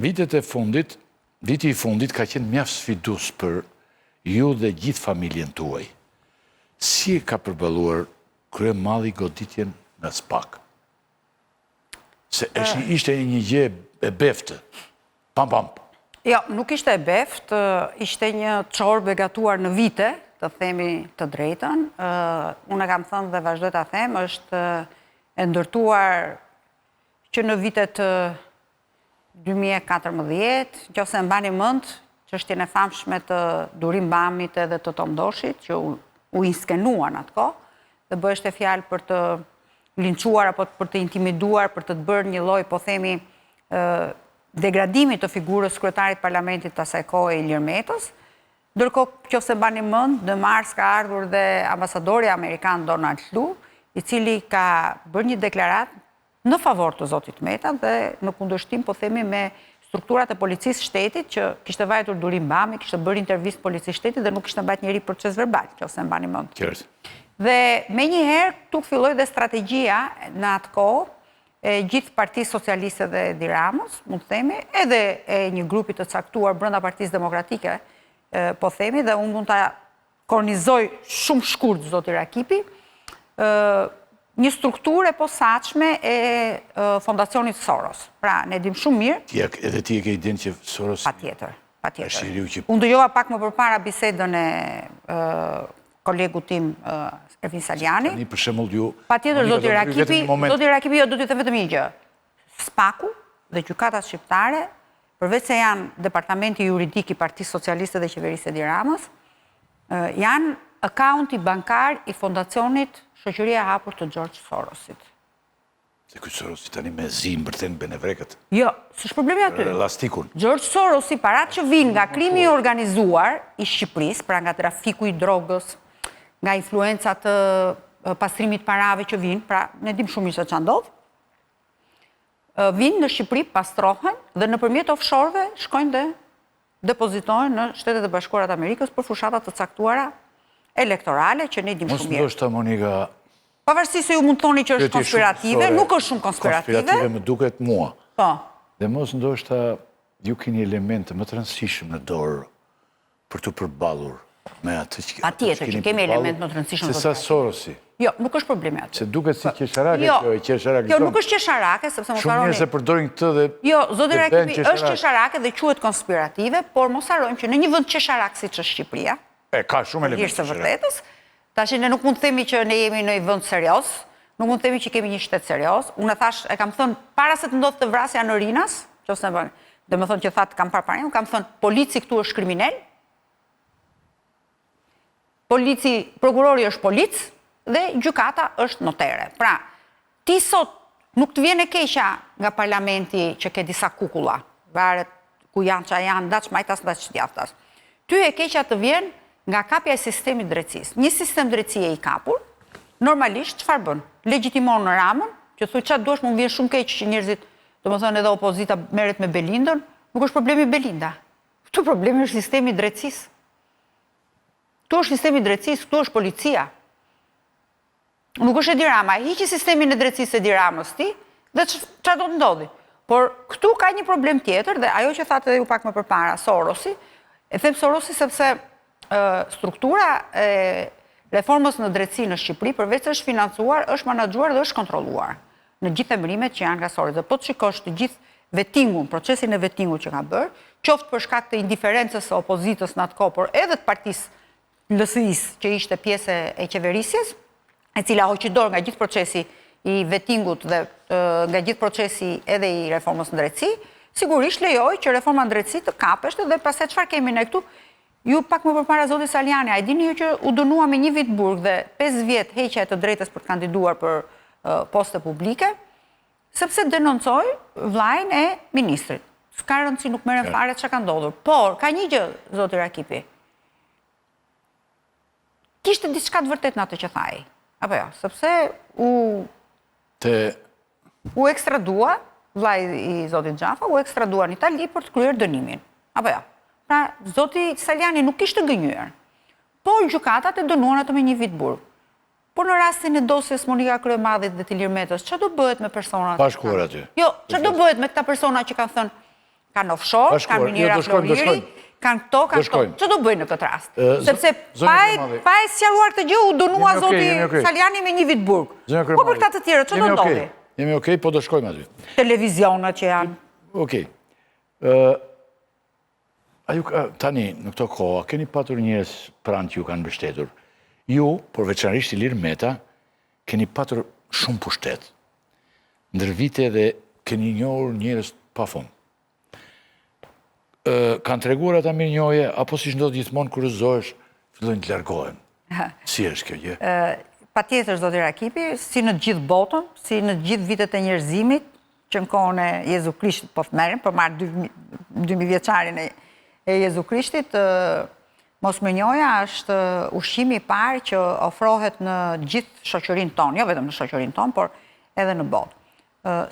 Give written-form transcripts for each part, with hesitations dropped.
viti i fundit ka qenë mjaft sfidus për ju dhe gjithë familjen tuaj. Si e ka përballuar kryemalli goditjen në SPAK? Se ishte një gjë e beftë. Pam. Jo, nuk ishte e beftë, ishte një çorë begatuar në vite, të themi të drejtën. Unë kam thënë dhe vazhdoj ta them, është e ndërtuar që në vitet 2014, nëse mbani mend, çështjen e famshme të Durim Bamit edhe të Tomdoshit, që u inskenuan atko, dhe bëheshte fjalë për të linçuar apo për të intimiduar, për të bërë një lloj, po themi, degradimit të figurës kryetarit parlamentit të asaj kohe Ilir Metës. Ndërkohë, nëse mbani mend, në mars ka ardhur dhe ambasadori amerikan Donald Lu, i cili ka bërë një deklaratë në favor të zotit Meta dhe në kundërshtim, po themi, me strukturat e policisë shtetit, që kishte vajtur Durim Bami, kishte bërë intervistë policisë shtetit dhe nuk kishte mbajtur njëri proces verbal, nëse mbani mend. Dhe me njëherë, tu filloi dhe strategjia në atë kohë, e gjithë Partisë Socialiste dhe Edi Ramos, mund të themi, edhe e një grupi të caktuar brenda Partisë Demokratike, po themi, dhe unë mund ta kornizoj shumë shkurt zoti Rakipi, një strukturë e posaçme e Fondacionit Soros. Pra, ne dim shumë mirë. Edhe ti e ke idenë që Soros... Patjetër. Unë dëgjova pak më përpara bisedën e kolegu tim Ervin Saliani. Tani për shembull ju... Patjetër, zoti Rakipi, jo, do t'ju them vetëm një gjë. SPAK-u dhe gjykatat shqiptare, përveç se janë departamenti juridik i Partisë Socialiste dhe Qeverisë Edi Ramës, janë akaunti bankar i fondacionit Shoqëria e Hapur të George Sorosit. Se ky Sorosi tani me zi mbërthen benevrekët. Jo, s'është problemi aty. Elastikun. George Sorosi, parat që vinë nga krimi i organizuar i Shqipërisë, pra nga trafiku i drogës, nga influencat të pastrimit parave që vinë, pra ne dim shumë se ç'a ndodh, vinë në Shqipëri, pastrohen dhe nëpërmjet offshore-ve shkojnë dhe depozitojnë në Shtetet e Bashkuara të Amerikës për fushata të caktuara elektorale që ne dim shumë mirë. Mos ndoshta Monika, pavarësisht se ju mund thoni që është konspirative, nuk është shumë konspirative. Konspirative më duket mua. Po. Dhe mos ndoshta ju keni elemente më të rëndësishëm në dorë për të përballur me atë që patjetër që kemi element më të rëndësishëm se sa Sorosi. Jo, nuk është problemi aty. Se duket si qesharake kjo, e qesharake. Jo, nuk është qesharake, sepse mos harroni. Shumë njerëz e përdorin këtë dhe jo, zoti Rakipi, është qesharake dhe quhet konspirative, por mos harrojmë që në një vend qesharak siç është Shqipëria, ka shumë elemente të vërtetës. Tash ne nuk mund të themi që ne jemi në një vend serioz, nuk mund të themi që kemi një shtet serioz. Unë thash, e kam thënë para se të ndodhte vrasja në Rinas, nëse bën, domethënë që thatë kam parë unë kam thënë polici këtu është kriminal. Prokurori është polic dhe gjykata është notere. Pra, ti sot nuk të vjen e keqja nga parlamenti që ke disa kukulla, varet ku janë që janë, daç majtas, daç djathtas. Ty e keqja të vjen nga kapja e sistemit drejtësisë. Një sistem drejtësie i kapur, normalisht çfarë bën? Legjitimon në Ramën, që thuaj çfarë duash, më vjen shumë keq që njerëzit, domethënë edhe opozita merret me Belindën, nuk është problemi Belinda. Këtu problemi është sistemi i drejtësisë. Këtu është sistemi i drejtësisë, këtu është policia. Nuk është Edi Rama, hiqi sistemin e drejtësisë Edi Ramës ti, dhe çfarë do të ndodhi? Por këtu ka një problem tjetër, dhe ajo që thatë edhe ju pak më përpara, Sorosi, e them Sorosi sepse struktura e reformës në drejtësi në Shqipëri, përveç se është financuar, është menaxhuar dhe është kontrolluar në gjithë emërimet që janë nga Sorosi. Dhe po të shikosh të gjithë vetingun, procesin e vetingut që ka bërë, qoftë për shkak të indiferencës së opozitës në atë kohë, por edhe të partisë LSI-s që ishte pjesë e qeverisjes, e cila hoqi dorë nga gjithë procesi i vetingut dhe nga gjithë procesi edhe i reformës në drejtësi, sigurisht lejoj që reforma në drejtësi të kapeshte dhe pastaj çfarë kemi ne këtu? Ju pak më përpara zoti Saliani, a e dini ju që u dënua me 1 vit burg dhe 5 vjet heqja e të drejtës për të kandiduar për poste publike, sepse denoncoi vllajën e ministrit. S'ka rëndësi, nuk merren fare çka ka ndodhur. Por ka një gjë, zoti Rakipi. Kishte diçka të vërtet në atë që thaj. Apo jo, sepse u ekstradua, vllai i zotit Xhafa, u ekstradua në Itali për të kryer dënimin. Apo jo. Pra, zoti Saliani nuk kishte gënjur. Por gjykatat e dënuan atë me 1 vit burg. Por në rastin e dosjes Monika Kryemadhit dhe Ilir Metës, çfarë do bëhet me personat? Pa shkuar aty. Jo, çfarë do bëhet me këta persona që kanë thënë kanë offshore, kanë minjera floriri, kanë këto, kanë këto. Që do bëjnë në këtë rast? Sepse pa e sqaruar këtë gjë, u dënua zoti Saliani me 1 vit burg. Po për këta të tjerë, që do ndodhi? Jemi okej, po do shkojmë aty. Televizionat që janë. Okej. Tani, në këto koha, keni patur njerëz pranë që ju kanë mbështetur. Ju, por veçanërisht Ilir Meta, keni patur shumë pushtet. Ndër vite dhe keni njohur njerëz pafund. Kanë treguar ata mirënjohje, apo siç ndodh gjithmonë kur rëzohesh, fillojnë të largohen. Si është kjo gjë? Patjetër, zoti Rakipi, si në gjithë botën, si në gjithë vitet e njerëzimit, që në kohën e Jezu Krishtit po merrem, për marrë 2000 vjeçarin e Jezu Krishtit, mosmënjoja është ushqimi i parë që ofrohet në gjithë shoqërinë tonë, jo vetëm në shoqërinë tonë, por edhe në botë.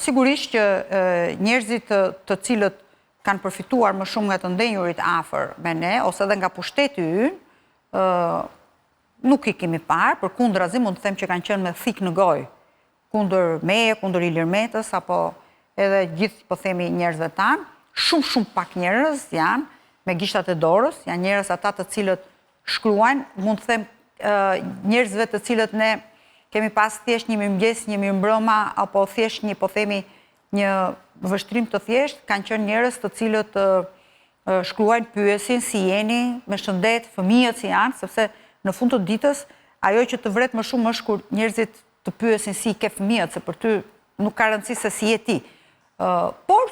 Sigurisht që njerëzit të cilët kanë përfituar më shumë nga të ndenjurit afër me ne, ose edhe nga pushteti ynë, nuk i kemi parë, përkundrazi mund të them që kanë qenë me thik në gojë, kundër meje, kundër Ilir Metës, apo edhe gjithë, po themi, njerëzve tanë. Shumë pak njerëz janë me gishtat e dorës, janë njerëz ata të cilët shkruajnë, mund të them njerëzve të cilët ne kemi pas thjesht një mirëmëngjes, një mirëmbrëma, apo thjesht një, po themi, një vështrim të thjesht, kanë qenë njerëz të cilët shkruajnë, pyesin si jeni, me shëndet, fëmijët si janë, sepse në fund të ditës, ajo që të vret më shumë është kur njerëzit të pyesin si ke fëmijët, se për ty nuk ka rëndësi se si je ti. Por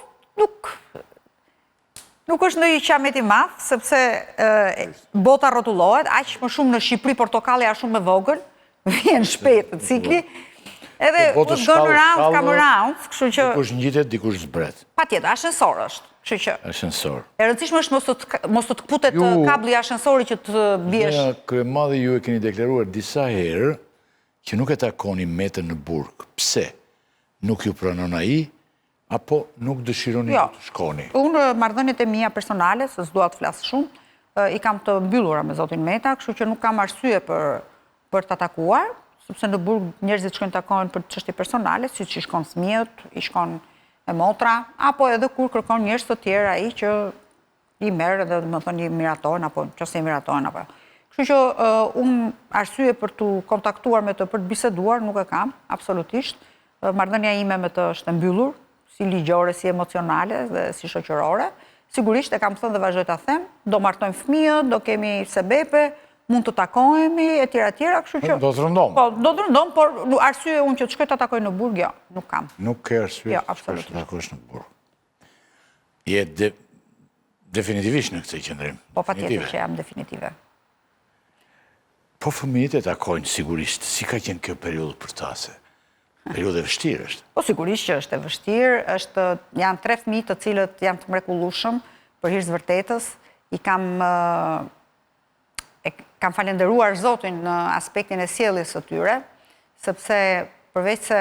nuk është në i qamet i madh, sepse bota rrotullohet, aq më shumë në Shqipëri portokalli është shumë e vogël, vjen shpejt të cikli, edhe what's going around, come around, kështu që... Dikush ngjitet, dikush zbret. Patjetër, ashensor është, kështu që... Ashensor. E rëndësishme është mos të kputet kabli ashensori që të biesh... Kryemadhe, ju e keni deklaruar disa herë që nuk e takoni Metën në burg. Pse? Nuk ju pranon ai, apo nuk dëshironi të shkoni? Unë marrëdhëniet e mia personale, se s'dua të flas shumë, i kam të mbyllura me zotin Meta, kështu që nuk kam arsye për ta takuar, sepse në burg njerëzit shkojnë takohen për çështje personale, siç i shkon fëmijët, i shkon e motra, apo edhe kur kërkon njerëz të tjerë ai që i merr dhe domethënë i miratohen apo nëse i miratohen apo. Kështu që unë arsye për të kontaktuar me të, për të biseduar nuk e kam, absolutisht. Marrëdhënia ime me të është e mbyllur, si ligjore, si emocionale dhe si shoqërore. Sigurisht e kam thënë dhe vazhdoj ta them, do martojmë fëmijët, do kemi sebepe, mund të takohemi, etj, kështu që... Do të rëndom. Po, do të rëndom, por arsye unë që të shkoj ta takoj në burg, jo, nuk kam. Nuk ke arsye të takosh në burg. Je definitivisht në këtë qendrim. Po, patjetër që jam definitive. Po fëmijët e takojnë sigurisht, si ka qenë kjo periudhë për ta se? Periudhë e vështirë është. Po, sigurisht që është e vështirë, janë 3 fëmijë të cilët janë të mrekullueshëm për hir të vërtetës. I kam falenderuar Zotin në aspektin e sjelljes së tyre, sepse përveç se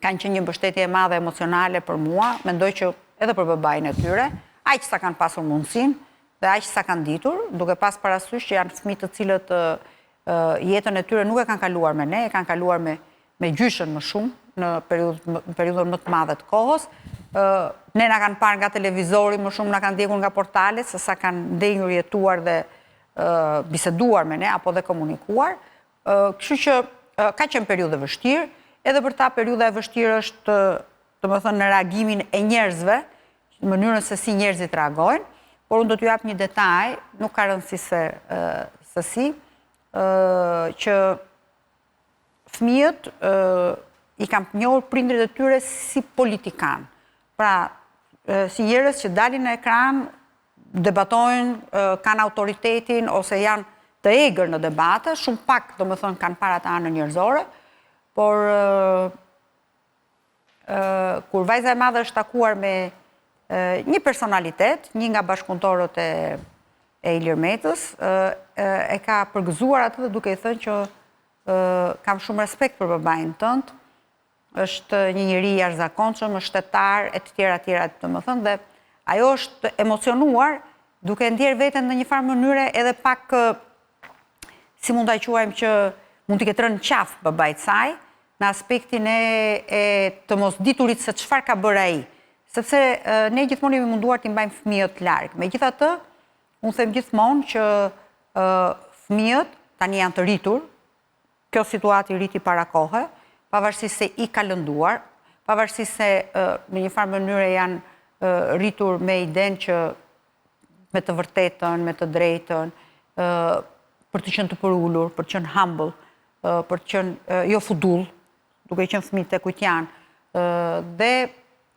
kanë qenë një mbështetje e madhe emocionale për mua, mendoj që edhe për babain e tyre, aq sa kanë pasur mundësinë dhe aq sa kanë ditur, duke pas parasysh që janë fëmijë të cilët jetën e tyre nuk e kanë kaluar me ne, e kanë kaluar me gjyshen më shumë në periudhën më të madhe të kohës. Ne na kanë parë nga televizori, më shumë na kanë ndjekur nga portalet, se sa kanë ndenjur, jetuar dhe biseduar me ne, apo dhe komunikuar. Kështu që ka qenë periudhë e vështirë, edhe për ta periudha e vështirë është, domethënë, në reagimin e njerëzve, në mënyrën se si njerëzit reagojnë, por unë do t'ju jap një detaj, nuk ka rëndësi se si, që fëmijët i kam njohur prindrit e tyre si politikan. Pra, si njerëz që dalin në ekran, debatojnë, kanë autoritetin, ose janë të egër në debate, shumë pak, domethënë, kanë para të anën njerëzore, por kur vajza e madhe është takuar me një personalitet, një nga bashkëpunëtorët e Ilir Metës, e ka përgëzuar atë dhe duke i thënë që kam shumë respekt për babain tënd, është një njeri i jashtëzakonshëm, është shtetar, etj, domethënë, dhe ajo është emocionuar, duke ndjerë veten në një farë mënyre edhe pak, si mund ta quajmë, që mund t'i ketë rënë qafë babait saj, në aspektin e të mos diturit se çfarë ka bërë ai, Sepse ne gjithmonë jemi munduar t'i mbajmë fëmijët larg. Megjithatë, unë them gjithmonë që fëmijët tani janë të rritur, kjo situatë i rriti para kohe, pavarësisht se i ka lënduar, pavarësisht se në një farë mënyre janë rritur me idenë që me të vërtetën, me të drejtën, për të qenë të përullur, për të qenë humble, për të qenë jo fudull, duke qenë fëmijë të kujt janë, dhe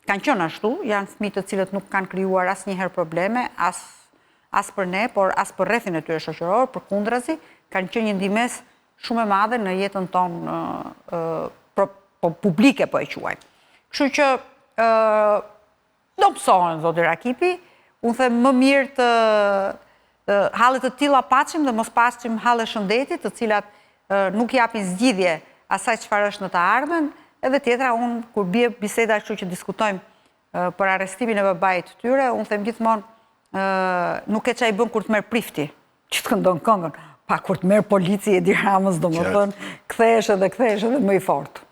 kanë qenë ashtu, janë fëmijë të cilët nuk kanë krijuar asnjëherë probleme, as për ne, por as për rrethin e tyre shoqëror, përkundrazi, kanë qenë një ndihmës shumë e madhe në jetën tonë publike, po e quajmë. Kështu që do mësohen, zoti Rakipi, unë them më mirë të hallet të tilla paçim dhe mos paçim halle shëndetit, të cilat nuk japin zgjidhje asaj çfarë është në të ardhmen, edhe tjetra, unë kur bie biseda ashtu që diskutojmë për arrestimin e babait të tyre, unë them gjithmonë nuk e çaj bën kur të merr prifti, që të këndon këngën, pa kur të merr polici Edi Ramës, domethënë, kthehesh edhe më i fortë.